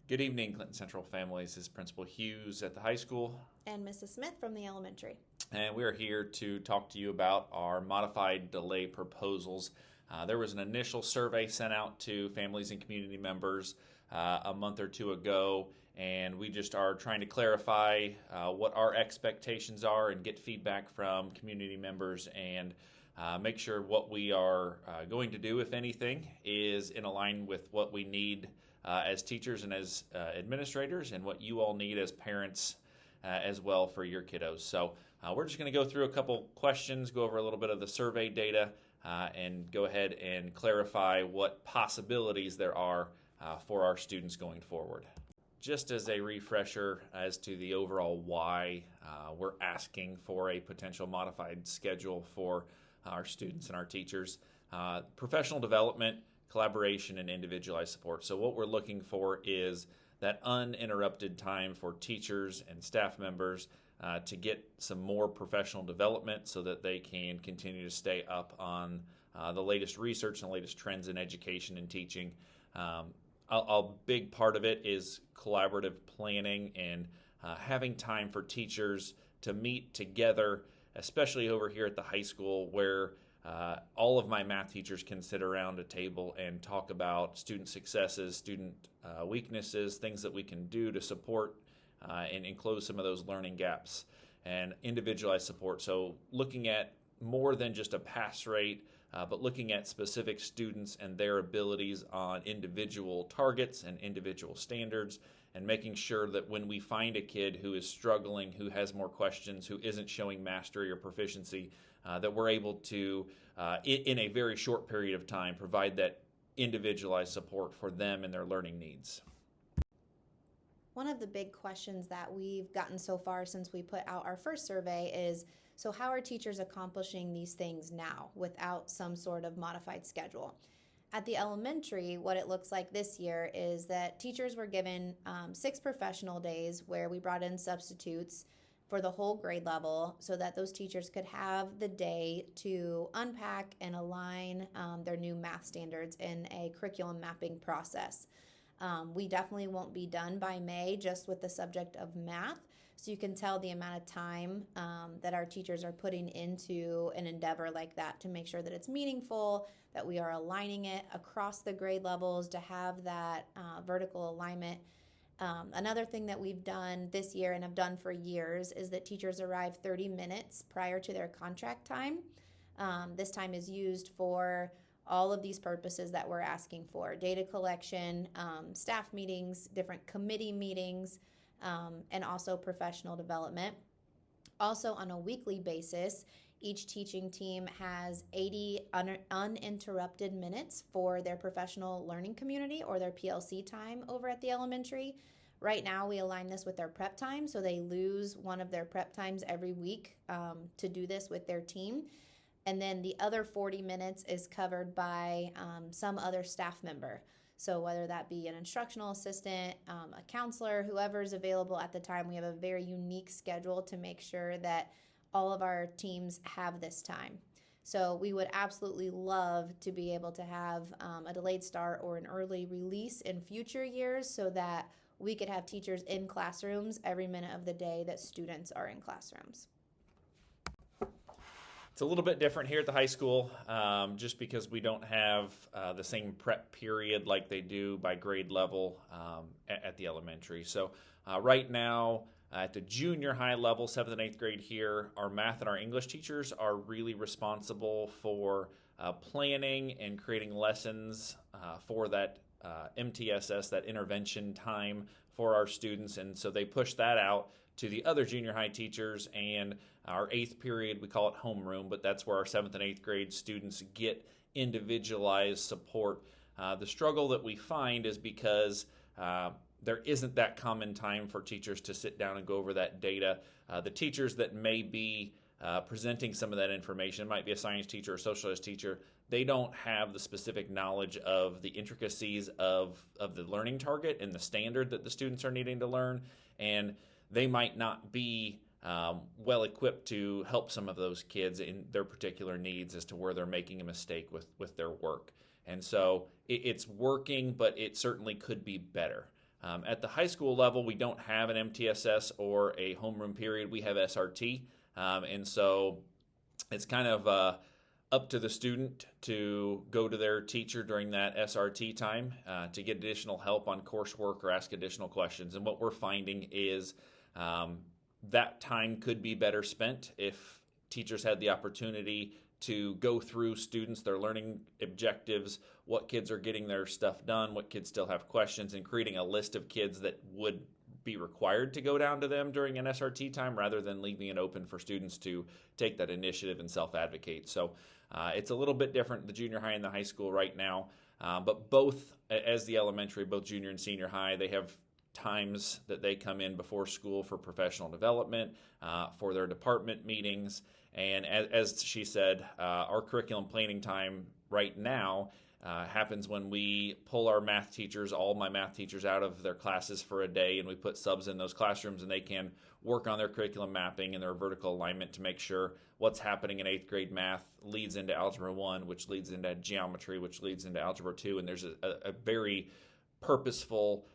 Good evening, Clinton Central families. This is Principal Hughes at the high school, And Mrs. Smith from the elementary. and we are here to talk to you about our modified delay proposals. There was an initial survey sent out to families and community members a month or two ago, and we just are trying to clarify what our expectations are and get feedback from community members and make sure what we are going to do, if anything, is in line with what we need as teachers and as administrators, and what you all need as parents as well for your kiddos. So we're just going to go through a couple questions, go over a little bit of the survey data, and go ahead and clarify what possibilities there are for our students going forward. Just as a refresher as to the overall why we're asking for a potential modified schedule for our students and our teachers, professional development, collaboration, and individualized support. So what we're looking for is that uninterrupted time for teachers and staff members to get some more professional development so that they can continue to stay up on the latest research and latest trends in education and teaching. A big part of it is collaborative planning and having time for teachers to meet together, especially over here at the high school, where all of my math teachers can sit around a table and talk about student successes, student weaknesses, things that we can do to support and close some of those learning gaps, and individualized support. So looking at more than just a pass rate, but looking at specific students and their abilities on individual targets and individual standards, and making sure that when we find a kid who is struggling, who has more questions, who isn't showing mastery or proficiency, that we're able to, in a very short period of time, provide that individualized support for them and their learning needs. One of the big questions that we've gotten so far since we put out our first survey is, so how are teachers accomplishing these things now without some sort of modified schedule? At the elementary, what it looks like this year is that teachers were given 6 professional days where we brought in substitutes for the whole grade level so that those teachers could have the day to unpack and align their new math standards in a curriculum mapping process. We definitely won't be done by May just with the subject of math. So you can tell the amount of time that our teachers are putting into an endeavor like that to make sure that it's meaningful, that we are aligning it across the grade levels to have that vertical alignment. Another thing that we've done this year and have done for years is that teachers arrive 30 minutes prior to their contract time. This time is used for all of these purposes that we're asking for: data collection, staff meetings, different committee meetings, and also professional development. Also, on a weekly basis, each teaching team has 80 uninterrupted minutes for their professional learning community, or their PLC time, over at the elementary. Right now, we align this with their prep time, so they lose one of their prep times every week to do this with their team. And then the other 40 minutes is covered by some other staff member. So whether that be an instructional assistant, a counselor, whoever's available at the time, we have a very unique schedule to make sure that all of our teams have this time. So we would absolutely love to be able to have a delayed start or an early release in future years so that we could have teachers in classrooms every minute of the day that students are in classrooms. It's a little bit different here at the high school, just because we don't have the same prep period like they do by grade level at the elementary. So right now, at the junior high level, 7th and 8th grade here, our math and our English teachers are really responsible for planning and creating lessons for that MTSS, that intervention time for our students. And so they push that out to the other junior high teachers, and our 8th period, we call it homeroom, but that's where our 7th and 8th grade students get individualized support. The struggle that we find is because there isn't that common time for teachers to sit down and go over that data. The teachers that may be presenting some of that information, it might be a science teacher or socialist teacher, they don't have the specific knowledge of the intricacies of the learning target and the standard that the students are needing to learn, and they might not be well equipped to help some of those kids in their particular needs as to where they're making a mistake with their work. And so it's working, but it certainly could be better. At the high school level, we don't have an MTSS or a homeroom period. We have SRT. And so it's kind of up to the student to go to their teacher during that SRT time to get additional help on coursework or ask additional questions. And what we're finding is that time could be better spent if teachers had the opportunity to go through students, their learning objectives, what kids are getting their stuff done, what kids still have questions, and creating a list of kids that would be required to go down to them during an SRT time rather than leaving it open for students to take that initiative and self-advocate. So it's a little bit different, the junior high and the high school right now, but both, as the elementary, both junior and senior high, they have times that they come in before school for professional development, for their department meetings, and as she said, our curriculum planning time right now happens when we pull our math teachers, all my math teachers, out of their classes for a day, and we put subs in those classrooms, and they can work on their curriculum mapping and their vertical alignment to make sure what's happening in 8th grade math leads into Algebra 1, which leads into geometry, which leads into Algebra 2, and there's a very purposeful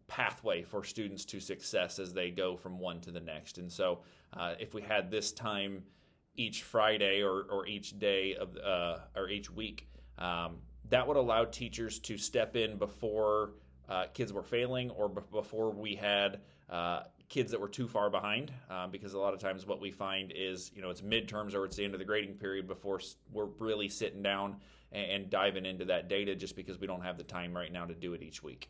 pathway for students to success as they go from one to the next. And so if we had this time each Friday or each day of or each week, that would allow teachers to step in before kids were failing or before we had kids that were too far behind, because a lot of times what we find is, it's midterms or it's the end of the grading period before we're really sitting down and diving into that data, just because we don't have the time right now to do it each week.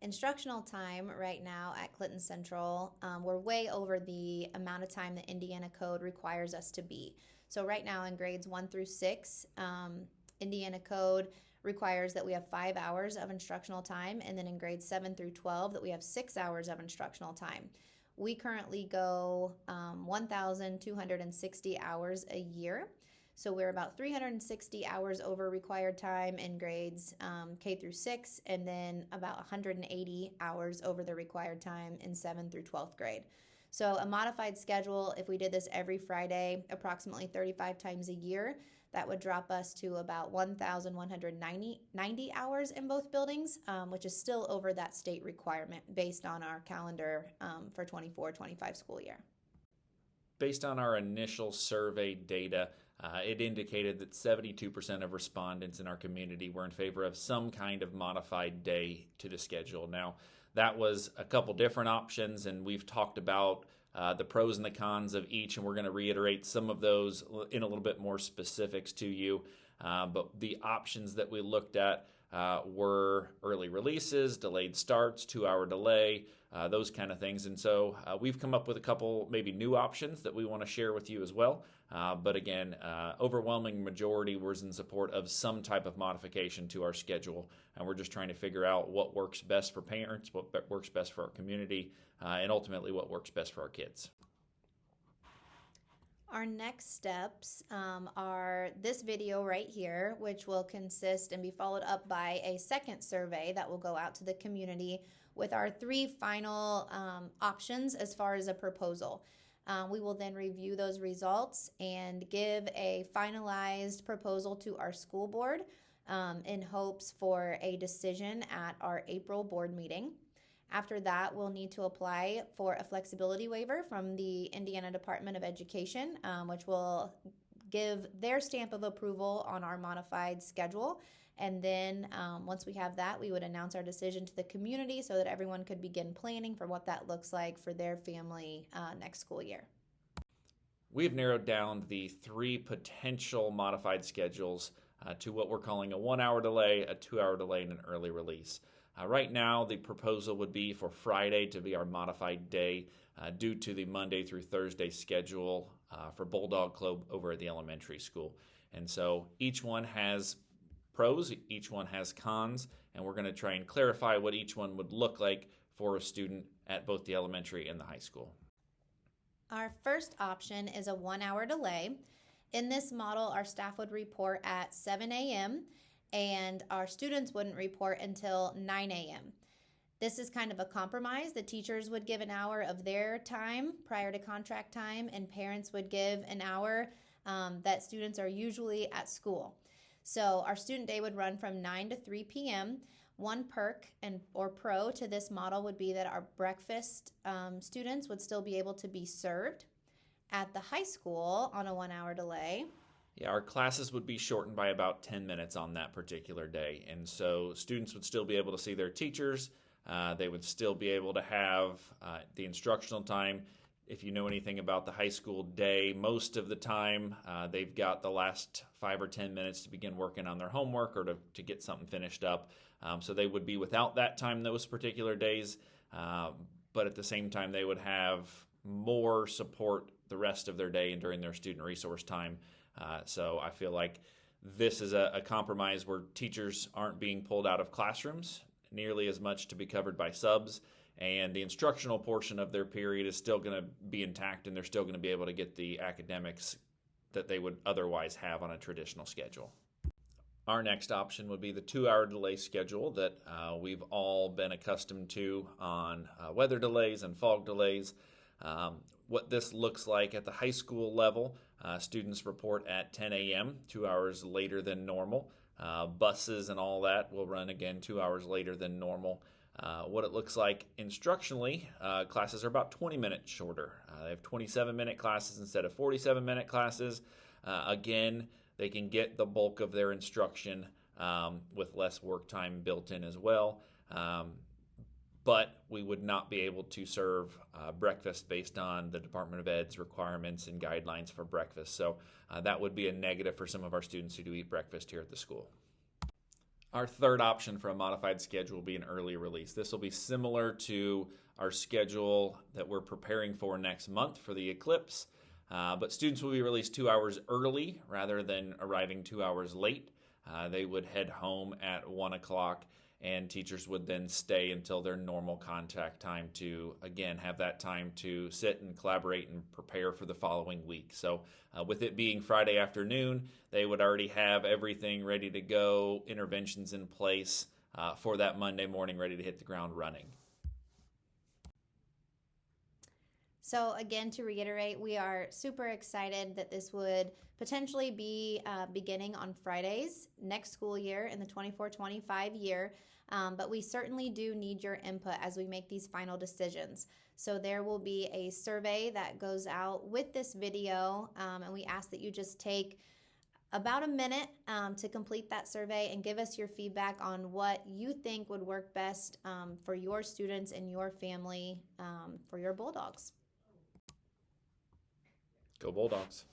Instructional time right now at Clinton Central, we're way over the amount of time that Indiana Code requires us to be. So right now in grades 1 through 6, Indiana Code requires that we have 5 hours of instructional time, and then in grades 7 through 12 that we have 6 hours of instructional time. We currently go 1,260 hours a year. So we're about 360 hours over required time in grades K through 6, and then about 180 hours over the required time in 7th through 12th grade. So a modified schedule, if we did this every Friday, approximately 35 times a year, that would drop us to about 1,190 hours in both buildings, which is still over that state requirement based on our calendar for 24-25 school year. Based on our initial survey data, it indicated that 72% of respondents in our community were in favor of some kind of modified day to the schedule. Now, that was a couple different options, and we've talked about the pros and the cons of each, and we're going to reiterate some of those in a little bit more specifics to you. But the options that we looked at were early releases, delayed starts, 2-hour delay, those kind of things. And so we've come up with a couple maybe new options that we want to share with you as well. But again, overwhelming majority was in support of some type of modification to our schedule. And we're just trying to figure out what works best for parents, what works best for our community, and ultimately what works best for our kids. Our next steps are this video right here, which will consist and be followed up by a second survey that will go out to the community with our 3 final options as far as a proposal. We will then review those results and give a finalized proposal to our school board in hopes for a decision at our April board meeting. After that, we'll need to apply for a flexibility waiver from the Indiana Department of Education, which will give their stamp of approval on our modified schedule. And then once we have that, we would announce our decision to the community so that everyone could begin planning for what that looks like for their family next school year. We've narrowed down the 3 potential modified schedules to what we're calling a 1-hour delay, a 2-hour delay, and an early release. Right now, the proposal would be for Friday to be our modified day due to the Monday through Thursday schedule for Bulldog Club over at the elementary school. And so each one has pros, each one has cons, and we're going to try and clarify what each one would look like for a student at both the elementary and the high school. Our first option is a 1-hour delay. In this model, our staff would report at 7 a.m. and our students wouldn't report until 9 a.m. This is kind of a compromise. The teachers would give an hour of their time prior to contract time, and parents would give an hour that students are usually at school. So our student day would run from 9 to 3 p.m. One perk or pro to this model would be that our breakfast students would still be able to be served at the high school on a 1-hour delay. Yeah, our classes would be shortened by about 10 minutes on that particular day. And so students would still be able to see their teachers. They would still be able to have the instructional time. If you know anything about the high school day, most of the time they've got the last 5 or 10 minutes to begin working on their homework or to get something finished up. So they would be without that time those particular days, but at the same time they would have more support the rest of their day and during their student resource time. So I feel like this is a compromise where teachers aren't being pulled out of classrooms nearly as much to be covered by subs, and the instructional portion of their period is still going to be intact, and they're still going to be able to get the academics that they would otherwise have on a traditional schedule. Our next option would be the 2-hour delay schedule that we've all been accustomed to on weather delays and fog delays. What this looks like at the high school level, students report at 10 a.m., 2 hours later than normal. Buses and all that will run again 2 hours later than normal. What it looks like instructionally, classes are about 20 minutes shorter. They have 27-minute classes instead of 47-minute classes. Again, they can get the bulk of their instruction with less work time built in as well. But we would not be able to serve breakfast based on the Department of Ed's requirements and guidelines for breakfast. So that would be a negative for some of our students who do eat breakfast here at the school. Our third option for a modified schedule will be an early release. This will be similar to our schedule that we're preparing for next month for the eclipse, but students will be released 2 hours early rather than arriving 2 hours late. They would head home at 1 o'clock, and teachers would then stay until their normal contact time to, again, have that time to sit and collaborate and prepare for the following week. So with it being Friday afternoon, they would already have everything ready to go, interventions in place for that Monday morning, ready to hit the ground running. So again, to reiterate, we are super excited that this would potentially be beginning on Fridays next school year in the 24-25 year. But we certainly do need your input as we make these final decisions. So there will be a survey that goes out with this video, and we ask that you just take about a minute to complete that survey and give us your feedback on what you think would work best for your students and your family for your Bulldogs. Go Bulldogs.